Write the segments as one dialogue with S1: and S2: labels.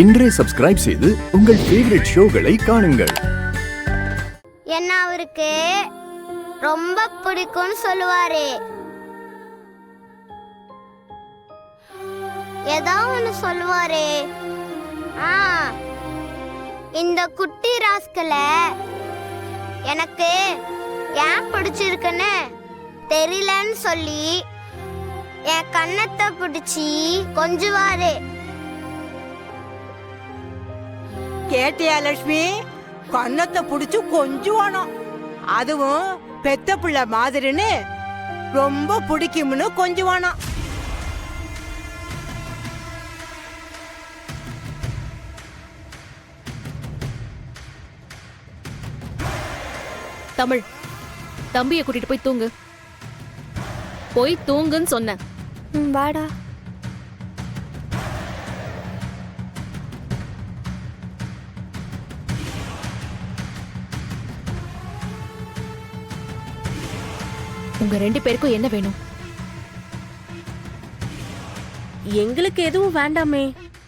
S1: இன்றே சப்ஸ்கிரைப் செய்து உங்கள் ஃபேவரட் ஷோகளை காணுங்கள்.
S2: என்ன அவருக்கு ரொம்ப பிடிக்கும்னு சொல்லுவாரு. ஏதாவது ஒன்று சொல்லுவாரு. இந்த குட்டி ராஸ்கலை எனக்கு ஏன் பிடிச்சிருக்குன்னு தெரியலன்னு சொல்லி என் கன்னத்தை பிடிச்சி கொஞ்சுவாரு.
S3: கேட்டியா லட்சுமி? கன்னத்தை பிடிச்சு கொஞ்சுவானோ, அதுவும் பெத்த பிள்ளை மாதிரின்னு ரொம்ப பிடிக்கும்னு கொஞ்சுவானா.
S4: தமிழ், தம்பியை கூட்டிட்டு போய் தூங்கு. போய் தூங்குன்னு சொன்னேன்.
S2: வாடா.
S4: உங்க 2 பேருக்கும் என்ன வேணும்?
S5: எங்களுக்கு எதுவும் வேண்டாமே.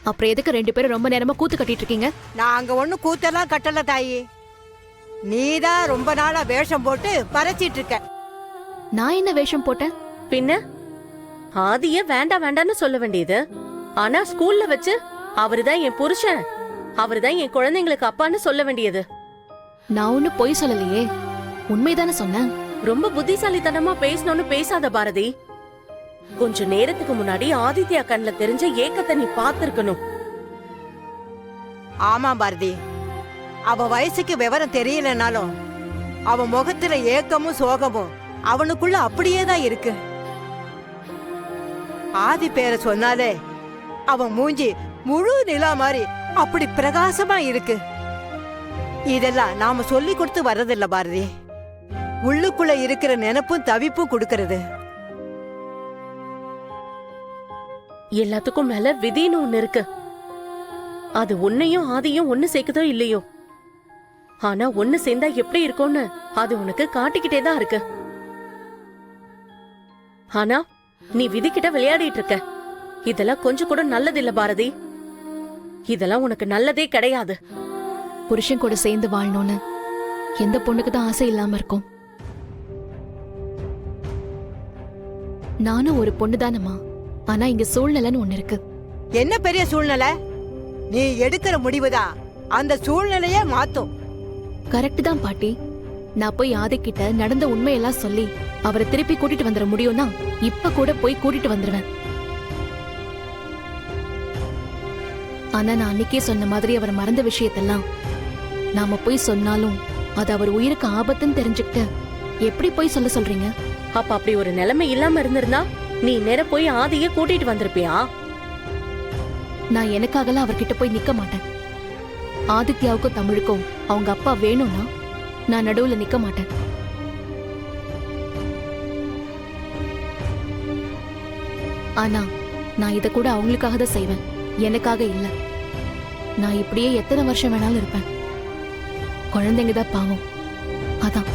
S4: அப்புறம் எதுக்கு 2 பேரும் ரொம்ப நேரமா கூத்து கட்டிட்டு இருக்கீங்க?
S3: நாங்க ஒண்ணு கூத்தெல்லாம் கட்டல தாயி. நீதான் ரொம்ப நாளா வேஷம் போட்டு பறச்சிட்டு இருக்க.
S4: நான் என்ன வேஷம் போட்டேன்?
S5: பின்ன ஆதிய வேண்டாம் வேண்டான்னு சொல்ல வேண்டியது. ஆனா ஸ்கூல்ல வச்சு அவருதான் என் புருஷன், அவருதான் என் குழந்தைங்களுக்கு அப்பான்னு சொல்ல வேண்டியது.
S4: நான் ஒண்ணு பொய் சொல்லலையே, உண்மைதானே சொன்னேன்.
S5: ரொம்ப புத்திசாலித்தனமா பேசணும்னு பேசாத பாரதி. கொஞ்ச நேரத்துக்கு முன்னாடி ஆதித்யா கண்ணுல தெரிஞ்ச ஏக்கத்தை நீ பாத்திருக்கணும்.
S3: ஆமா பாரதி, அவ வயசுக்கு விவரம் தெரியலனாலும் அவ முகத்துல ஏக்கமும் சோகமும் அவனுக்குள்ள அப்படியேதான் இருக்கு. ஆதி பேரை சொன்னாலே அவன் மூஞ்சி முழு நிலா மாதிரி அப்படி பிரகாசமா இருக்கு. இதெல்லாம் நாம சொல்லி கொடுத்து வர்றதில்ல பாரதி, உள்ளுக்குள்ள இருக்கிற நினைப்பும் தவிப்பும் கொடுக்கறது.
S5: எல்லாத்துக்கும் மேல விதின்னு ஒண்ணு இருக்கு. அது உன்னையும் ஆதியும் ஒண்ணு சேர்க்குதோ இல்லையோ, ஆனா ஒண்ணு சேர்ந்தா எப்படி இருக்கும்னு அது உனக்கு காட்டிக்கிட்டே தான் இருக்கு. ஆனா நீ விதிக்கிட்ட விளையாடிட்டு இருக்க. இதெல்லாம் கொஞ்சம் கூட நல்லது இல்ல பாரதி. இதெல்லாம் உனக்கு நல்லதே கிடையாது.
S4: புருஷன் கூட சேர்ந்து வாழணும்னு எந்த பொண்ணுக்கு தான் ஆசை இல்லாம இருக்கும்? நானும் ஒரு பொண்ணு தானம்மா. ஆனா இங்க சூழ்நிலைன்னு ஒண்ணு இருக்கு.
S3: என்ன பெரிய சூழ்நிலை? நீ எடுக்கிற முடிவுதான் அந்த சூழ்நிலையே மாத்தும்.
S4: கரெக்ட் தான் பாட்டி. நான் போய் ஆதிக்கிட்ட நடந்த உண்மையெல்லாம் சொல்லி அவரை திருப்பி கூட்டிட்டு வந்துட முடியும்னா இப்ப கூட போய் கூட்டிட்டு வந்துருவேன். ஆனா நான் அன்னைக்கே சொன்ன மாதிரி அவர் மறந்த விஷயத்தெல்லாம் நாம போய் சொன்னாலும் அது அவர் உயிருக்கு ஆபத்துன்னு தெரிஞ்சுக்கிட்டு எப்படி போய் சொல்ல சொல்றீங்க?
S5: அப்ப அப்படி ஒரு நிலைமை இல்லாம இருந்திருந்தா நீ நேர போய் ஆதிய கூட்டிட்டு வந்திருப்பியா?
S4: நான் எனக்காகலாம் அவர்கிட்ட போய் நிக்க மாட்டேன். ஆதித்யாவுக்கும் தமிழுக்கும் அவங்க அப்பா வேணும்னா நான் நடுவுல நிக்க மாட்டேன். ஆனா நான் இத கூட அவங்களுக்காக தான் செய்வேன், எனக்காக இல்ல. நான் இப்படியே எத்தனை வருஷம் வேணாலும் இருப்பேன். குழந்தைங்க தான் பாவம். அதான்